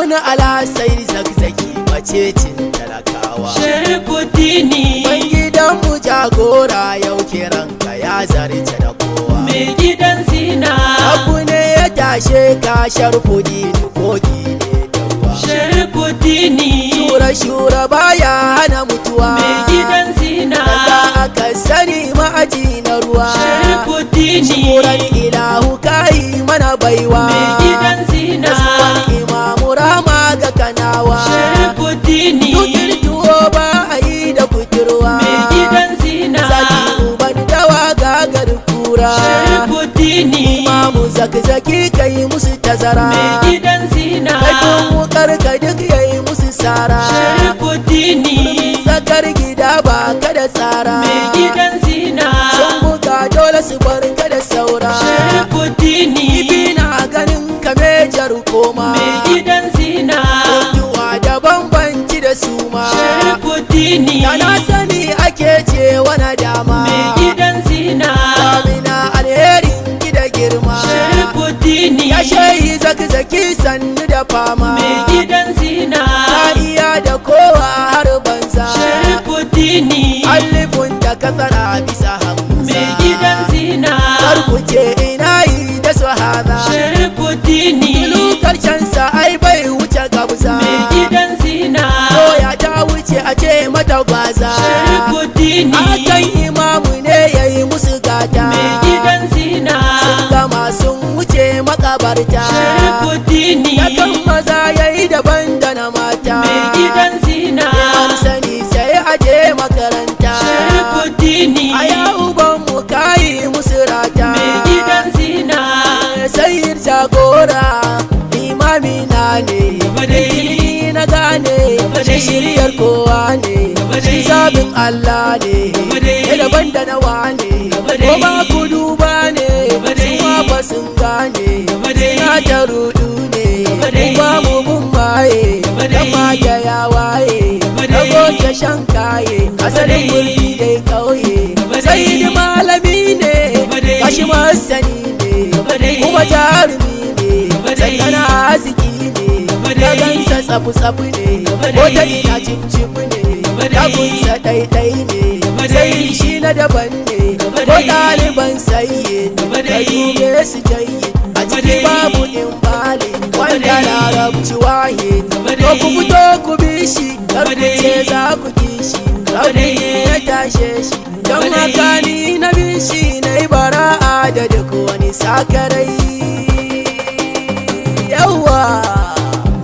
Fir'auna Alhassan Zakzaki macecin talakawa. Sharifuddini Ban gidan mu jagora yau kiranka ya zarce da kowa. mai gidan zina. Abu ne ya tashe ka Sharifuddini kogi ne da ruwa. Sharifuddini Shura baya hana mutuwa. mai gidan zina. Daga aka sani ma'aji na ruwa. Sharifuddini Shukuran ilahu kayi mana baiwa. mai gidan zina. Nasuwan imamu rama ga kanawa. Sharifuddini Dukkan tuwo ba a yi da kuturwa. mai gidan zina. Zaki uban dawa gagar kura. Sharifuddini Imamu Zakzaki kai musu tazara. mai gidan zina. Kaifin wukar ka duk yayi musu sara. Sharifuddini Zakar gida ba ka da tsara. mai gidan zina. Sun buga dole su bar ka da saura. Sharifuddini Ibi na ganin ka mejar koma. mai gidan zina. Mutuwa da bambanci da suma. Sharifuddini Da na sani ake ce wani dama. mai gidan zina. Amina alherin ki da girma. Sharifuddini Ya shehi Zakzaki sannu da fama. mai gidan zina. Ta iya da kowa har banza. Sharifuddini Alifun da kasara bisa hamza. mai gidan zina. Karkuce ina yi da su hana. Sharifuddini Ilu karshensa ai bai wuce gabza. mai gidan zina. Doya ta wuce a ce mata gwaza. Sharifuddini Akan imamu ne ya yi musu gata. mai gidan zina. Sun gama sun wuce makabarta. Sharifuddini Yakan maza ya yi daban da na mata. mai gidan zina. An sani sai aje makaranta. Sharifuddini A ya ubanmu kayi musu rata. mai gidan zina. Sayyid jagora imami na ne. Gaba dai. Ilimi na gane Gaba shi dai. shiryar kowa ne. Gaba Shi dai. zabin Allah ne. Gaba dai. Ya daban da nawa ne. Gaba Ko dai. ba ku duba ne. Gaba dai. Suwa ba sun gane. Gaba dai. Suna ta rudu ne. Gaba dai. Ba mu mun maye. Gaba dai. Dan mage ya waye. Gaba dai. Dago ta shan kaye. Asalin dai. gurbi dai kauye. Gaba dai. Sayyid malami ne. Gaba dai. Kashi masani ne. Gaba dai. Kuma jarumi ne. Gaba dai. Sakana arziki ne. Gaba dai. Gagansa tsafu-tsafu ne. Gaba Ko dai. ta ina cip-cip ne. Gaba dai. Tagunsa ɗaiɗai ne. Gaba dai. Sai shi na daban ne. Gaba Ko dai. ɗaliban sayye. Gaba Ka dai. dube su jaye. A Gaba ciki dai. babu in bale. Wanda dai. larabci waye. Gaba To ku dai. fito ku bi shi. Kar Gaba ku dai. ce za ku ki shi. Rauni dai. ya tashe shi. Don Gaba dai. haka ni na bi shi na yi bara'a da duk wani sakarai. Yawwa.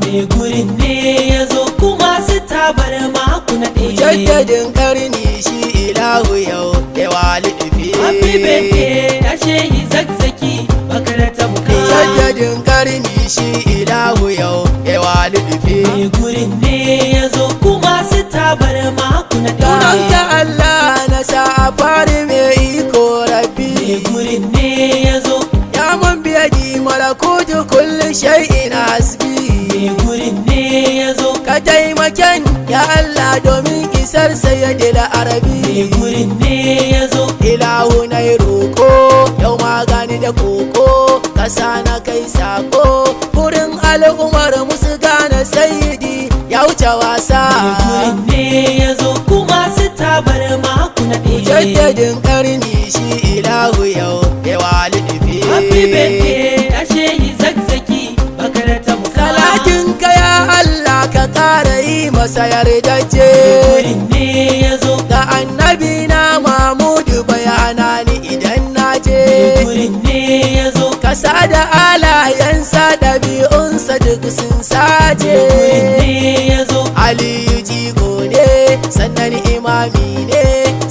mai gurin ne ya zo kuma su tabar maku na ɗaya. Jaddadin karni shi ilahu yau da walidifi. Happy birthday ya shehi Zakzaki makarata muka. Jaddadin karni shi ilahu yau da walidifi. mai gurin ne ya zo kuma su tabar maku na Tunan ɗaya. ka Allah na sa a fari mai iko rabbi. mai gurin ne ya zo. Ya man biya di malakutu kullum shay'in hasbi. mai gurin ne ya zo. Ka taimaken ya Allah domin isar sayyadil mai arabi. gurin ne ya zo. Ilahu na yi roko yau magani da koko. Kasa na kai sako wurin al'ummar musu gane sayyidi ya wuce wasa. mai gurin ne ya zo kuma su tabar maku na ɗaya. Jaddadin karni shi ilahu yau ya walidifi. Happy birthday ya shehi Zakzaki makarata muka. Salatin ka ya Allah ka ƙara yi masa yardace. gurin ne ya zo. Ga annabi na Mahmudu bayana ni idan na je. gurin ne ya zo. Kasa da alayensa ɗabi'unsa duk sun saje. gurin ne ya zo. Aliyu jigo ne sannan imami ne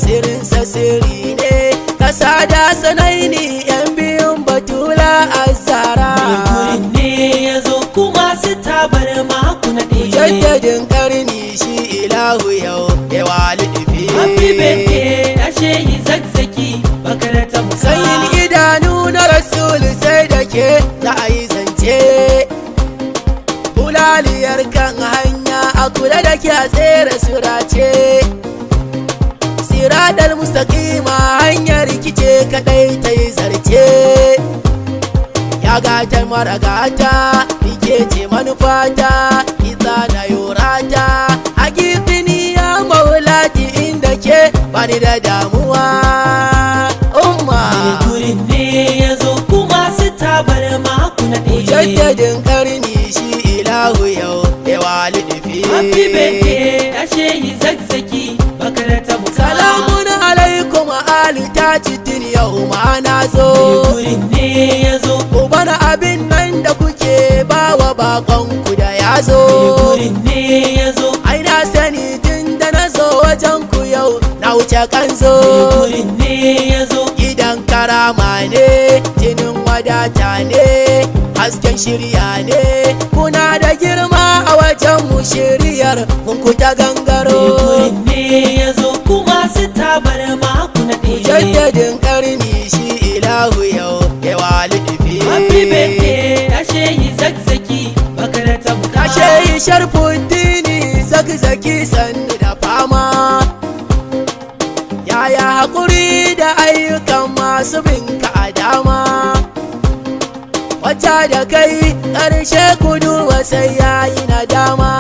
sirrinsa sirri ne. Kasa da sanaini yan biyun batula azara. gurin ne ya zo kuma su tabar maku na ɗaya. Jaddadin karni shi ilahu yau ya walidifi. Happy birthday ya shehi Zakzaki makarata muka. Sanyin idanu na rasul sai da ke za a yi zance. Bulaliyar kan hanya a kula da ke a tsere surace. Siradar mustaqima hanyar rikice kadai ta yi zarce. Ya gata mara gata, ke ce manufata mujaddadin karni shi ilahu yau ya walidifi. Happy birthday ya shehi zakzaki bakar ta buka. Salamun alaikum ali tajiddin yau ma na zo. Gurin ne ya zo. Ku bana abin nan da kuke bawa bakonku da ya zo. Gurin ne ya zo. Ai na sani tun da na zo wajen ku yau na wuce kanzo. Gurin ne ya zo. Gidan karama ne, jinin wadata ne, hasken shirya ne, kuna da girma a wajen mu shiryar ku ta gangaro. Gurin ne ya zo kuma su tabar maku na ɗaya. Jaddadin karni shi ilahu yau ya walidifi. Happy birthday ya shehi zakzaki bakar ta buka. Kashe yi sharfuddini zakzaki sannu da fama. Yaya haƙuri da ayyukan masu binka a dama. Wata da kai ƙarshe kudu sai yayi nadama.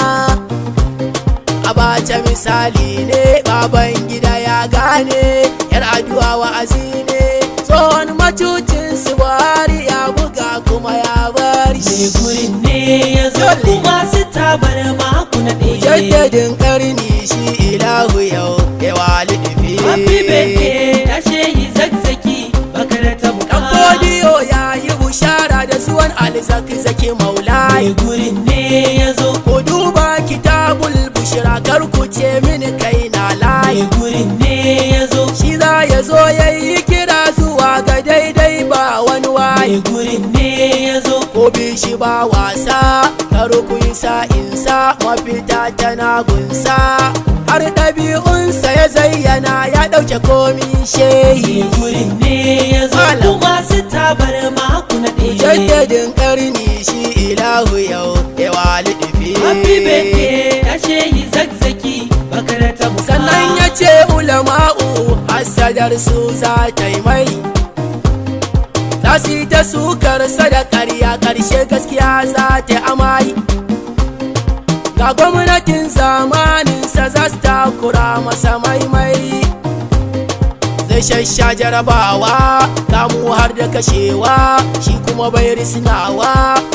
Abacha misali ne, baban gida ya gane, yar addu'a wa'azi ne, tsohon macucin su Buhari ya buga kuma ya bar shi. Gurin ne ya zo kuma su tabar maku na ɗaya. Jaddadin karni shi ilahu yau ya walidifi. Happy birthday ya shehi zakzaki bakar ta buka. Dan Fodiyo ya yi bushara da zuwan alzakzaki maulai. Gurin ne ya zo. Ku duba kitabul bushra kar ku ce mini kai na layi. Gurin ne ya zo. Shi za ya zo ya yi kira zuwa ga daidai ba wani wayi. Gurin ne ya zo. Ko bi shi ba wasa, kar ku yi sa'insa, mafita tana gunsa. Har ɗabi'unsa ya zayyana ya ɗauke komi shehi. Gurin ne ya zo kuma su tabar maku na ɗaya. Jaddadin karni shi ilahu yau ya walidifi. Happy birthday ya shehi zakzaki bakar ta buka. Sannan ya ce ulama'u hasadar su za ta yi mai. Za su yi ta sukar sadakar ya ƙarshe gaskiya za ta amai. Ga gwamnatin zamaninsa za su takura masa maimai. Zai shasha jarabawa, kamu har da kashewa, shi kuma bai risinawa.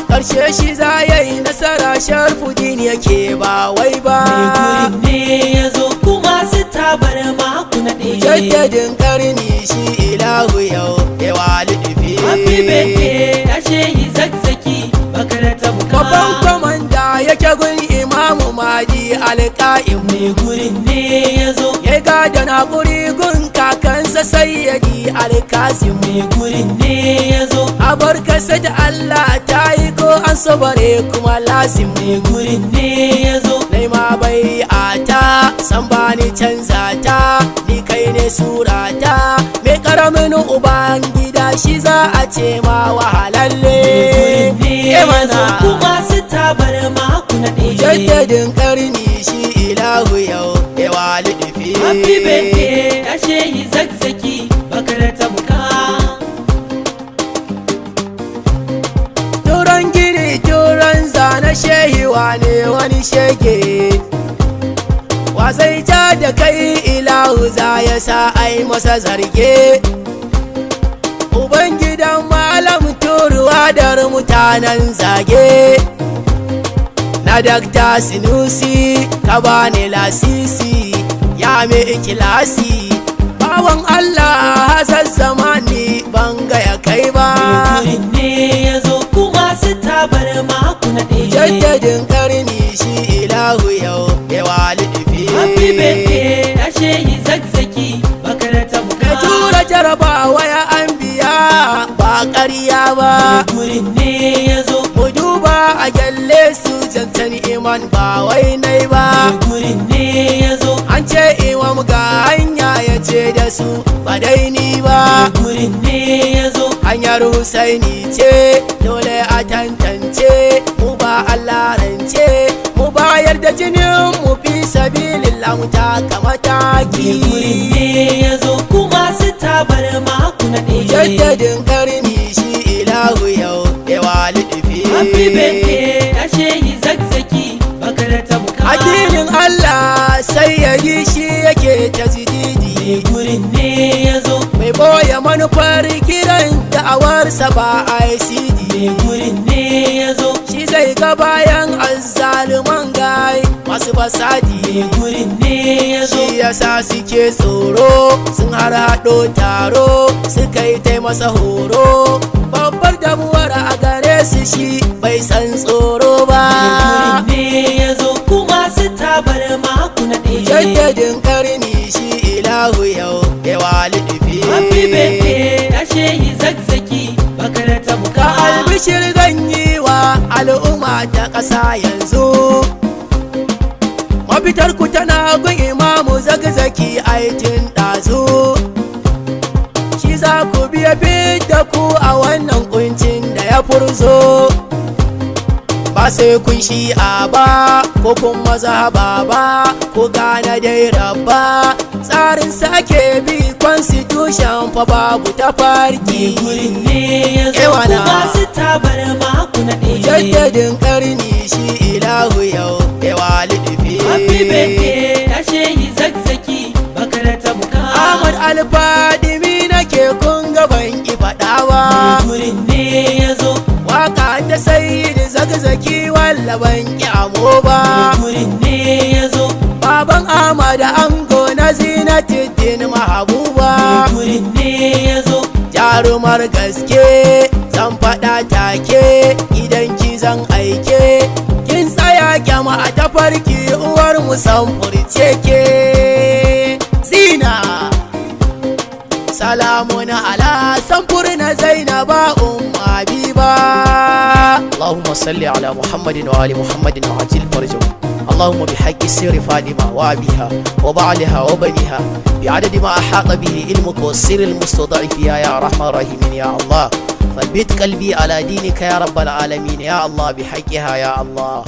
Ƙarshe shi za ya yi nasara, sharfudin yake ba wai ba. Gurin ne ya zo kuma su tabar maku na ɗaya. Jaddadin karni shi ilahu yau ya walidifi. Happy birthday ya shehi zakzaki bakar ta buka. Babban kwamanda yake gun imamu Mahdi alƙa'im. Gurin ne ya zo. Ya gada na guri gun kakansa sayyadi alkasim. Gurin ne ya zo. A barkasa da Allah ta yi ko an sabare kuma lazim. Gurin ne ya zo. Nai ma bai ata san bani canza ta, ni kai ne surata. Mai karamin uban gida shi za a ce ma wahalalle. Gurin ne ya zo kuma su tabar maku na ɗaya. Jaddadin karni shi ilahu yau ya walidifi. Happy birthday ya shehi zakzaki bakar ta buka. Turan gini turan zane shehi wane wani shege. Wa zai ja da kai ilahu za ya sa ai masa zarge. Ubangidan malam turuwa da mutanen zage. Na dakta sinusi ka bani lasisi, ya mai ikilasi. Bawan Allah hazar zamani ban ga ya kai ba. Gurin ne ya zo kuma su tabar maku na ɗaya. Jaddadin karni shi ilahu yau ya walidifi. Happy birthday ya shehi zakzaki bakar ta buka. Ka tura jarabawa ya an biya ba ƙarya ba. Gurin ne ya zo. Mu duba a gyalle su jantan iman ba wai nai ba. Gurin ne ya zo. An ce imam ga hanya ya ce da su ba dai ni ba. Gurin ne ya zo. Hanyar Husaini ce dole a tantance, mu ba Allah rance, mu bayar da jinin mu fi sabilillah mu taka mataki. Gurin ne ya zo kuma su tabar maku na ɗaya. Jaddadin karni shi ilahu yau ya walidifi. Happy birthday ya shehi zakzaki bakar ta buka. Addinin Allah sai ya yi shi yake ta jididi. Gurin ne ya zo. Mai boye manufar kiran da'awarsa ba ICD. Gurin ne ya zai ga bayan azzaluman gai masu fasadi. mai gurin ne ya zo Shi yasa suke tsoro sun harhaɗo taro suka yi ta masa horo. Babbar damuwar a gare su shi bai san tsoro ba. mai gurin ne ya zo kuma su tabar maku na ɗaya. Jaddadin karni shi ilahu yau ya walidifi. Happy birthday ya shehi zakzaki bakar ta Ka muka. albishir zan yi wa al'umma ta ƙasa yanzu. Mafitar ku tana gun imamu zakzaki aitin ɗazu. Shi za ku biya fidda ku a wannan kuncin da ya furzo. Ba sai kun shi'a ba ko kun mazhaba ba ko gane dai rabba. Tsarin sake bi constitution fa babu ta farki. mai gurin ne ya zo Ewana. kuma su tabar maku na ɗaya. Jaddadin karni shi ilahu yau ya walidifi. Happy birthday ya shehi zakzaki bakar ta muka. Ahmad Alfadimi nake kun gaban ki faɗawa. mai gurin ne ya zo Waka ta sayyid zakzaki wallaban kyamo ba. mai gurin ne ya zo Baban Ahmad ango na Zinatuddin Mahabuba. mai gurin ne ya zo Jarumar gaske zan faɗa take idan ki zan aike. Kin tsaya kyama a tafarki uwar mu san furce ke. Zina salamun ala samfur na Zainaba umma Habiba. Allahumma salli ala Muhammadin wa ali Muhammadin wa ajil farjahum. اللهم بحق سر فاطمة وأبيها وبعلها وبنيها بعدد ما أحاط به علمك والسر المستضعف يا أرحم الراحمين يا الله. ثبت قلبي على دينك يا رب العالمين يا الله بحقها يا الله.